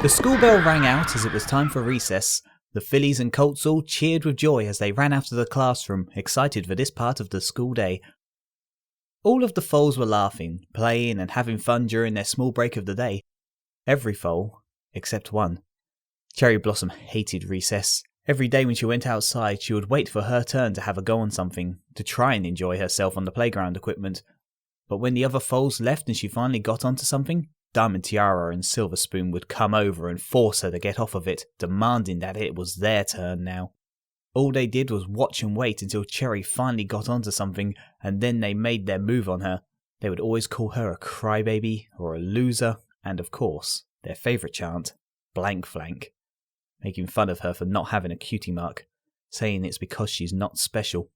The school bell rang out as it was time for recess. The fillies and colts all cheered with joy as they ran out of the classroom, excited for this part of the school day. All of the foals were laughing, playing and having fun during their small break of the day. Every foal, except one. Cherry Blossom hated recess. Every day when she went outside, she would wait for her turn to have a go on something, to try and enjoy herself on the playground equipment. But when the other foals left and she finally got onto something, Diamond Tiara and Silver Spoon would come over and force her to get off of it, demanding that it was their turn now. All they did was watch and wait until Cherry finally got onto something, and then they made their move on her. They would always call her a crybaby or a loser, and of course, their favourite chant, blank flank, making fun of her for not having a cutie mark, saying it's because she's not special.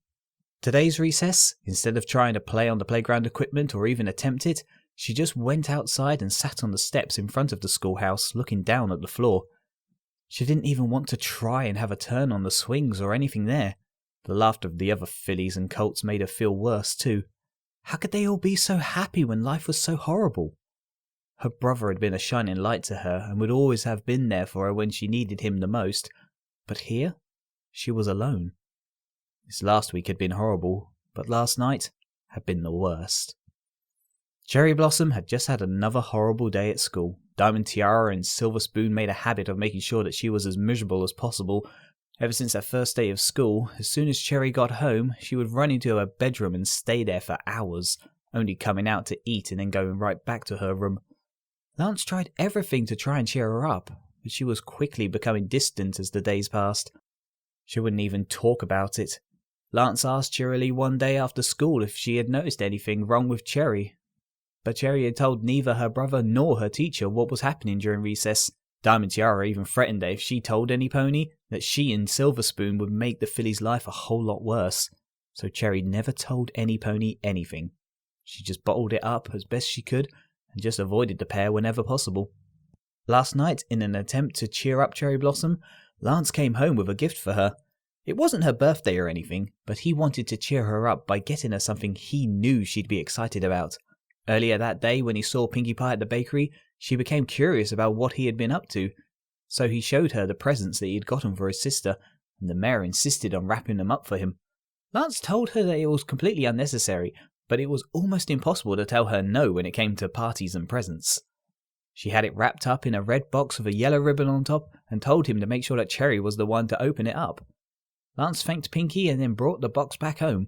Today's recess, instead of trying to play on the playground equipment or even attempt it, she just went outside and sat on the steps in front of the schoolhouse looking down at the floor. She didn't even want to try and have a turn on the swings or anything there. The laughter of the other fillies and colts made her feel worse too. How could they all be so happy when life was so horrible? Her brother had been a shining light to her and would always have been there for her when she needed him the most. But here, she was alone. This last week had been horrible, but last night had been the worst. Cherry Blossom had just had another horrible day at school. Diamond Tiara and Silver Spoon made a habit of making sure that she was as miserable as possible. Ever since that first day of school, as soon as Cherry got home, she would run into her bedroom and stay there for hours, only coming out to eat and then going right back to her room. Lance tried everything to try and cheer her up, but she was quickly becoming distant as the days passed. She wouldn't even talk about it. Lance asked cheerily one day after school if she had noticed anything wrong with Cherry, but Cherry had told neither her brother nor her teacher what was happening during recess. Diamond Tiara even threatened that if she told any pony, that she and Silver Spoon would make the filly's life a whole lot worse. So Cherry never told any pony anything. She just bottled it up as best she could and just avoided the pair whenever possible. Last night, in an attempt to cheer up Cherry Blossom, Lance came home with a gift for her. It wasn't her birthday or anything, but he wanted to cheer her up by getting her something he knew she'd be excited about. Earlier that day, when he saw Pinkie Pie at the bakery, she became curious about what he had been up to. So he showed her the presents that he had gotten for his sister, and the mayor insisted on wrapping them up for him. Lance told her that it was completely unnecessary, but it was almost impossible to tell her no when it came to parties and presents. She had it wrapped up in a red box with a yellow ribbon on top and told him to make sure that Cherry was the one to open it up. Lance thanked Pinkie and then brought the box back home.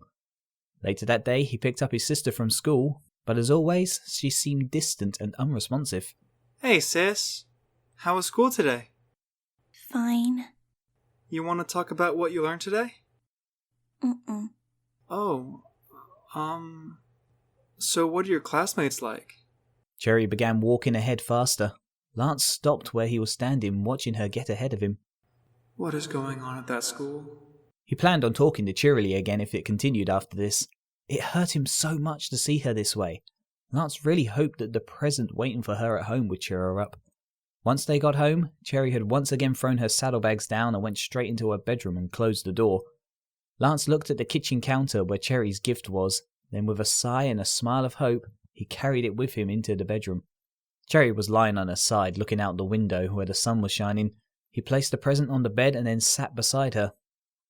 Later that day, he picked up his sister from school, but as always, she seemed distant and unresponsive. Hey, sis. How was school today? Fine. You want to talk about what you learned today? Mm-mm. Oh, so what are your classmates like? Cherry began walking ahead faster. Lance stopped where he was standing, watching her get ahead of him. What is going on at that school? He planned on talking to Cheerily again if it continued after this. It hurt him so much to see her this way. Lance really hoped that the present waiting for her at home would cheer her up. Once they got home, Cherry had once again thrown her saddlebags down and went straight into her bedroom and closed the door. Lance looked at the kitchen counter where Cherry's gift was, then with a sigh and a smile of hope, he carried it with him into the bedroom. Cherry was lying on her side, looking out the window where the sun was shining. He placed the present on the bed and then sat beside her,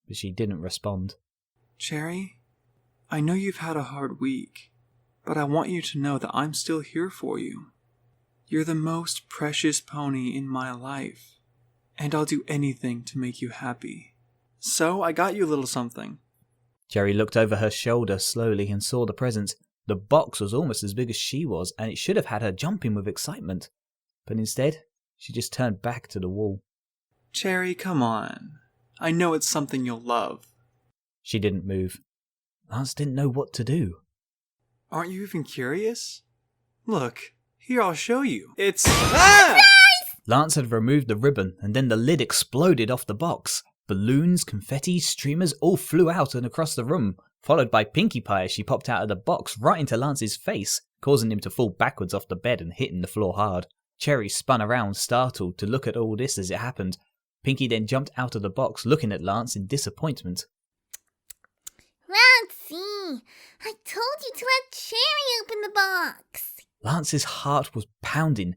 but she didn't respond. Cherry, I know you've had a hard week, but I want you to know that I'm still here for you. You're the most precious pony in my life, and I'll do anything to make you happy. So I got you a little something. Cherry looked over her shoulder slowly and saw the present. The box was almost as big as she was, and it should have had her jumping with excitement. But instead, she just turned back to the wall. Cherry, come on. I know it's something you'll love. She didn't move. Lance didn't know what to do. Aren't you even curious? Look, here I'll show you. It's... Lance had removed the ribbon, and then the lid exploded off the box. Balloons, confetti, streamers all flew out and across the room, followed by Pinkie Pie as she popped out of the box right into Lance's face, causing him to fall backwards off the bed and hitting the floor hard. Cherry spun around, startled, to look at all this as it happened. Pinkie then jumped out of the box, looking at Lance in disappointment. Lancey, I told you to let Cherry open the box. Lance's heart was pounding.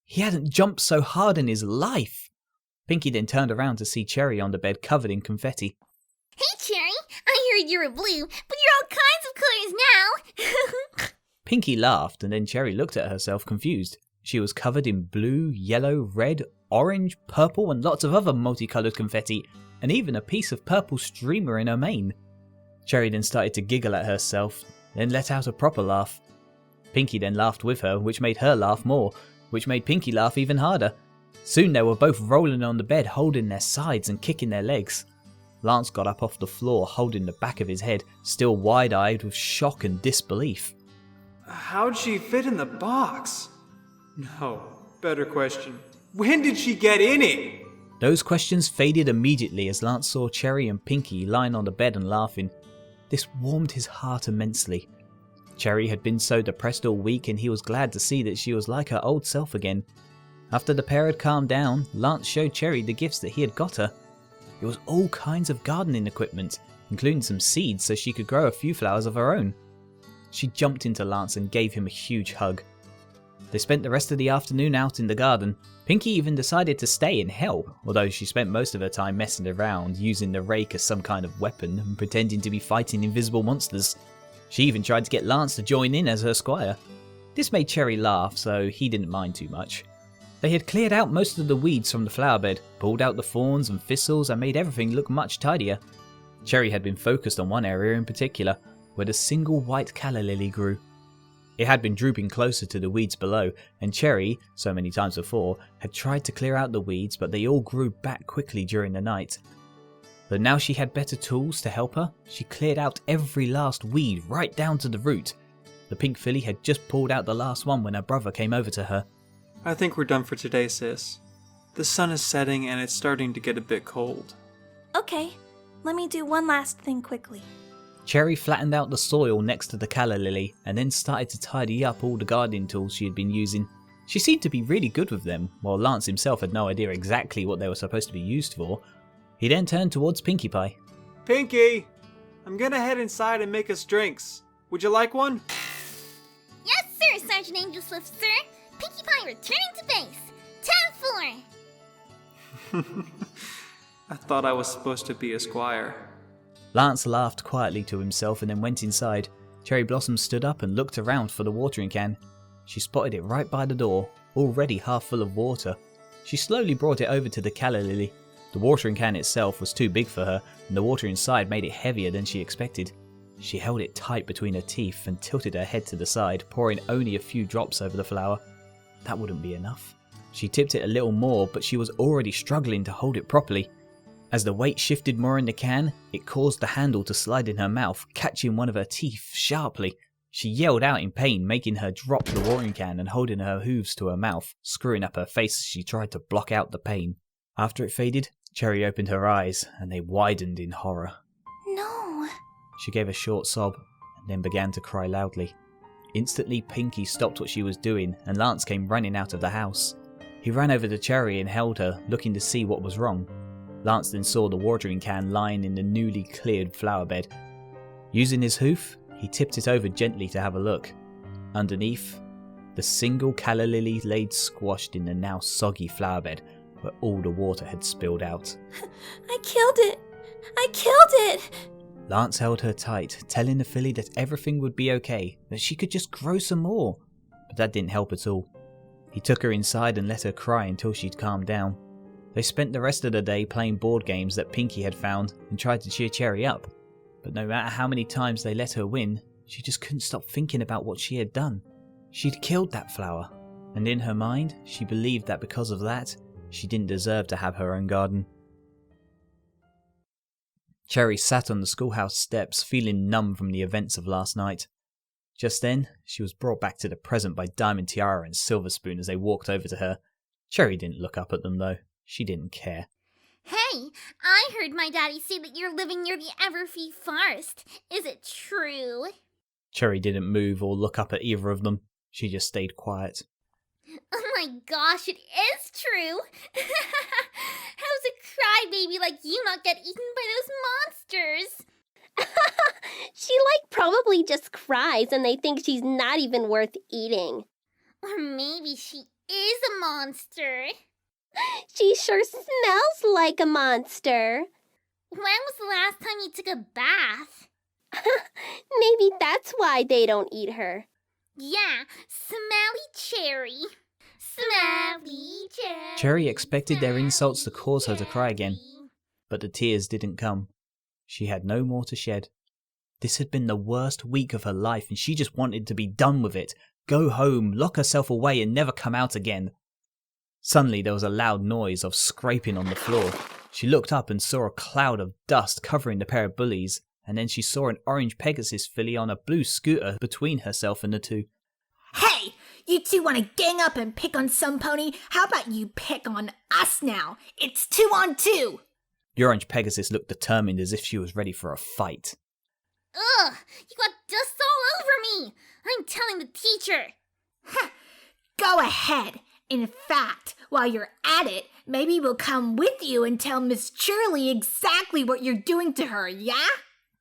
He hadn't jumped so hard in his life. Pinky then turned around to see Cherry on the bed covered in confetti. Hey, Cherry, I heard you were blue, but you're all kinds of colors now. Pinky laughed, and then Cherry looked at herself confused. She was covered in blue, yellow, red, orange, purple, and lots of other multicolored confetti, and even a piece of purple streamer in her mane. Cherry then started to giggle at herself, then let out a proper laugh. Pinky then laughed with her, which made her laugh more, which made Pinky laugh even harder. Soon they were both rolling on the bed, holding their sides and kicking their legs. Lance got up off the floor, holding the back of his head, still wide-eyed with shock and disbelief. How'd she fit in the box? No, better question. When did she get in it? Those questions faded immediately as Lance saw Cherry and Pinky lying on the bed and laughing. This warmed his heart immensely. Cherry had been so depressed all week, and he was glad to see that she was like her old self again. After the pair had calmed down, Lance showed Cherry the gifts that he had got her. It was all kinds of gardening equipment, including some seeds so she could grow a few flowers of her own. She jumped into Lance and gave him a huge hug. They spent the rest of the afternoon out in the garden. Pinky even decided to stay and help, although she spent most of her time messing around, using the rake as some kind of weapon and pretending to be fighting invisible monsters. She even tried to get Lance to join in as her squire. This made Cherry laugh, so he didn't mind too much. They had cleared out most of the weeds from the flower bed, pulled out the thorns and thistles, and made everything look much tidier. Cherry had been focused on one area in particular, where the single white calla lily grew. It had been drooping closer to the weeds below, and Cherry, so many times before, had tried to clear out the weeds, but they all grew back quickly during the night. But now she had better tools to help her. She cleared out every last weed right down to the root. The pink filly had just pulled out the last one when her brother came over to her. I think we're done for today, sis. The sun is setting and it's starting to get a bit cold. Okay, let me do one last thing quickly. Cherry flattened out the soil next to the calla lily and then started to tidy up all the gardening tools she had been using. She seemed to be really good with them, while Lance himself had no idea exactly what they were supposed to be used for. He then turned towards Pinkie Pie. Pinky, I'm gonna head inside and make us drinks. Would you like one? Yes, sir, Sergeant Angelswift, sir. Pinkie Pie returning to base. 10-4. I thought I was supposed to be a squire. Lance laughed quietly to himself and then went inside. Cherry Blossom stood up and looked around for the watering can. She spotted it right by the door, already half full of water. She slowly brought it over to the calla lily. The watering can itself was too big for her, and the water inside made it heavier than she expected. She held it tight between her teeth and tilted her head to the side, pouring only a few drops over the flower. That wouldn't be enough. She tipped it a little more, but she was already struggling to hold it properly. As the weight shifted more in the can, it caused the handle to slide in her mouth, catching one of her teeth sharply. She yelled out in pain, making her drop the watering can and holding her hooves to her mouth, screwing up her face as she tried to block out the pain. After it faded, Cherry opened her eyes, and they widened in horror. No. She gave a short sob, and then began to cry loudly. Instantly, Pinky stopped what she was doing, and Lance came running out of the house. He ran over to Cherry and held her, looking to see what was wrong. Lance then saw the watering can lying in the newly cleared flower bed. Using his hoof, he tipped it over gently to have a look. Underneath, the single calla lily laid squashed in the now soggy flower bed, where all the water had spilled out. I killed it. I killed it. Lance held her tight, telling the filly that everything would be okay, that she could just grow some more. But that didn't help at all. He took her inside and let her cry until she'd calmed down. They spent the rest of the day playing board games that Pinky had found and tried to cheer Cherry up. But no matter how many times they let her win, she just couldn't stop thinking about what she had done. She'd killed that flower, and in her mind, she believed that because of that, she didn't deserve to have her own garden. Cherry sat on the schoolhouse steps, feeling numb from the events of last night. Just then, she was brought back to the present by Diamond Tiara and Silver Spoon as they walked over to her. Cherry didn't look up at them though. She didn't care. Hey, I heard my daddy say that you're living near the Everfree Forest. Is it true? Cherry didn't move or look up at either of them. She just stayed quiet. Oh my gosh, it is true! How's a crybaby like you not get eaten by those monsters? She probably just cries and they think she's not even worth eating. Or maybe she is a monster. She sure smells like a monster. When was the last time you took a bath? Maybe that's why they don't eat her. Yeah, smelly Cherry. Smelly Cherry. Cherry expected their insults to cause her to cry again, but the tears didn't come. She had no more to shed. This had been the worst week of her life, and she just wanted to be done with it, go home, lock herself away, and never come out again. Suddenly there was a loud noise of scraping on the floor. She looked up and saw a cloud of dust covering the pair of bullies, and then she saw an orange Pegasus filly on a blue scooter between herself and the two. Hey, you two want to gang up and pick on some pony? How about you pick on us now? It's 2 on 2. The orange Pegasus looked determined, as if she was ready for a fight. Ugh, you got dust all over me. I'm telling the teacher. Go ahead. In fact, while you're at it, maybe we'll come with you and tell Miss Shirley exactly what you're doing to her, yeah?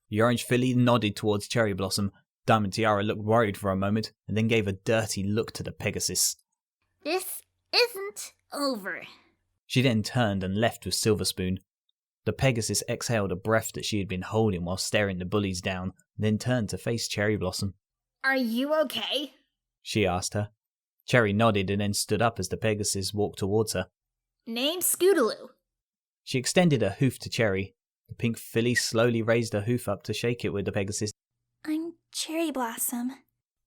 The orange filly nodded towards Cherry Blossom. Diamond Tiara looked worried for a moment, and then gave a dirty look to the Pegasus. This isn't over. She then turned and left with Silver Spoon. The Pegasus exhaled a breath that she had been holding while staring the bullies down, then turned to face Cherry Blossom. Are you okay? She asked her. Cherry nodded and then stood up as the Pegasus walked towards her. Name's Scootaloo. She extended her hoof to Cherry. The pink filly slowly raised her hoof up to shake it with the Pegasus. I'm Cherry Blossom.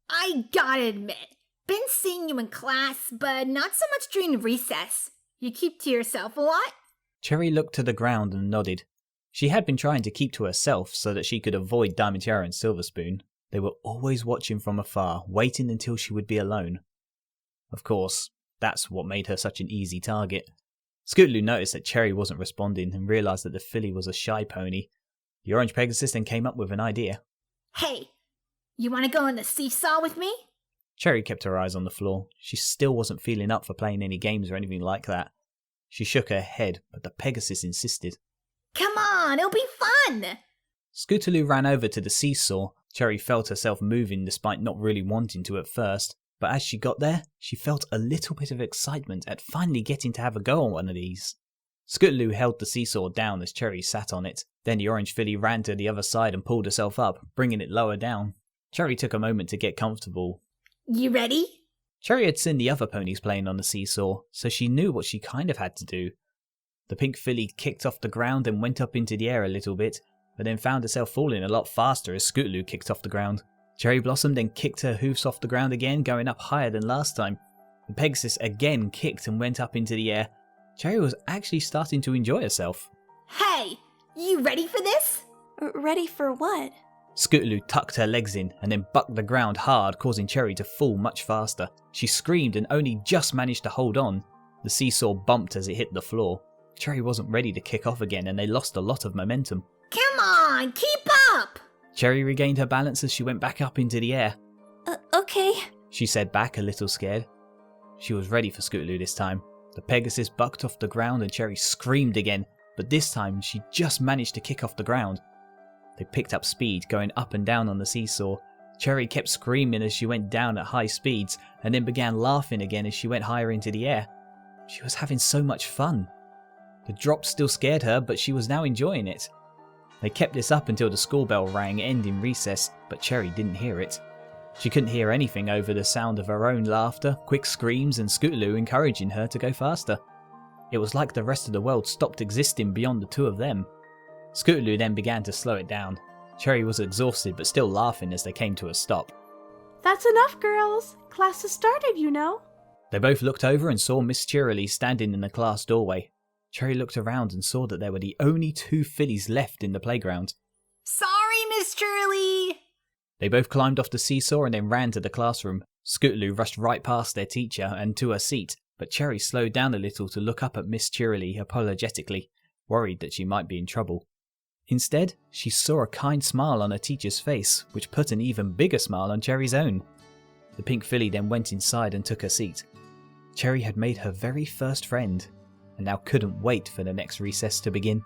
I gotta admit, been seeing you in class, but not so much during recess. You keep to yourself a lot? Cherry looked to the ground and nodded. She had been trying to keep to herself so that she could avoid Diamond Tiara and Silver Spoon. They were always watching from afar, waiting until she would be alone. Of course, that's what made her such an easy target. Scootaloo noticed that Cherry wasn't responding and realised that the filly was a shy pony. The orange Pegasus then came up with an idea. Hey, you want to go on the seesaw with me? Cherry kept her eyes on the floor. She still wasn't feeling up for playing any games or anything like that. She shook her head, but the Pegasus insisted. Come on, it'll be fun! Scootaloo ran over to the seesaw. Cherry felt herself moving despite not really wanting to at first, but as she got there, she felt a little bit of excitement at finally getting to have a go on one of these. Scootaloo held the seesaw down as Cherry sat on it. Then the orange filly ran to the other side and pulled herself up, bringing it lower down. Cherry took a moment to get comfortable. You ready? Cherry had seen the other ponies playing on the seesaw, so she knew what she kind of had to do. The pink filly kicked off the ground and went up into the air a little bit, but then found herself falling a lot faster as Scootaloo kicked off the ground. Cherry Blossom then kicked her hoofs off the ground again, going up higher than last time. The Pegasus again kicked and went up into the air. Cherry was actually starting to enjoy herself. Hey, you ready for this? Ready for what? Scootaloo tucked her legs in and then bucked the ground hard, causing Cherry to fall much faster. She screamed and only just managed to hold on. The seesaw bumped as it hit the floor. Cherry wasn't ready to kick off again and they lost a lot of momentum. Come on, keep up! Cherry regained her balance as she went back up into the air. Okay. She said back, a little scared. She was ready for Scootaloo this time. The Pegasus bucked off the ground and Cherry screamed again, but this time she just managed to kick off the ground. They picked up speed, going up and down on the seesaw. Cherry kept screaming as she went down at high speeds, and then began laughing again as she went higher into the air. She was having so much fun. The drop still scared her, but she was now enjoying it. They kept this up until the school bell rang, ending recess, but Cherry didn't hear it. She couldn't hear anything over the sound of her own laughter, quick screams, and Scootaloo encouraging her to go faster. It was like the rest of the world stopped existing beyond the two of them. Scootaloo then began to slow it down. Cherry was exhausted but still laughing as they came to a stop. That's enough, girls. Class has started, you know. They both looked over and saw Miss Cheerily standing in the class doorway. Cherry looked around and saw that there were the only two fillies left in the playground. Sorry, Miss Shirley! They both climbed off the seesaw and then ran to the classroom. Scootaloo rushed right past their teacher and to her seat, but Cherry slowed down a little to look up at Miss Cheerily apologetically, worried that she might be in trouble. Instead, she saw a kind smile on her teacher's face, which put an even bigger smile on Cherry's own. The pink filly then went inside and took her seat. Cherry had made her very first friend, and now couldn't wait for the next recess to begin.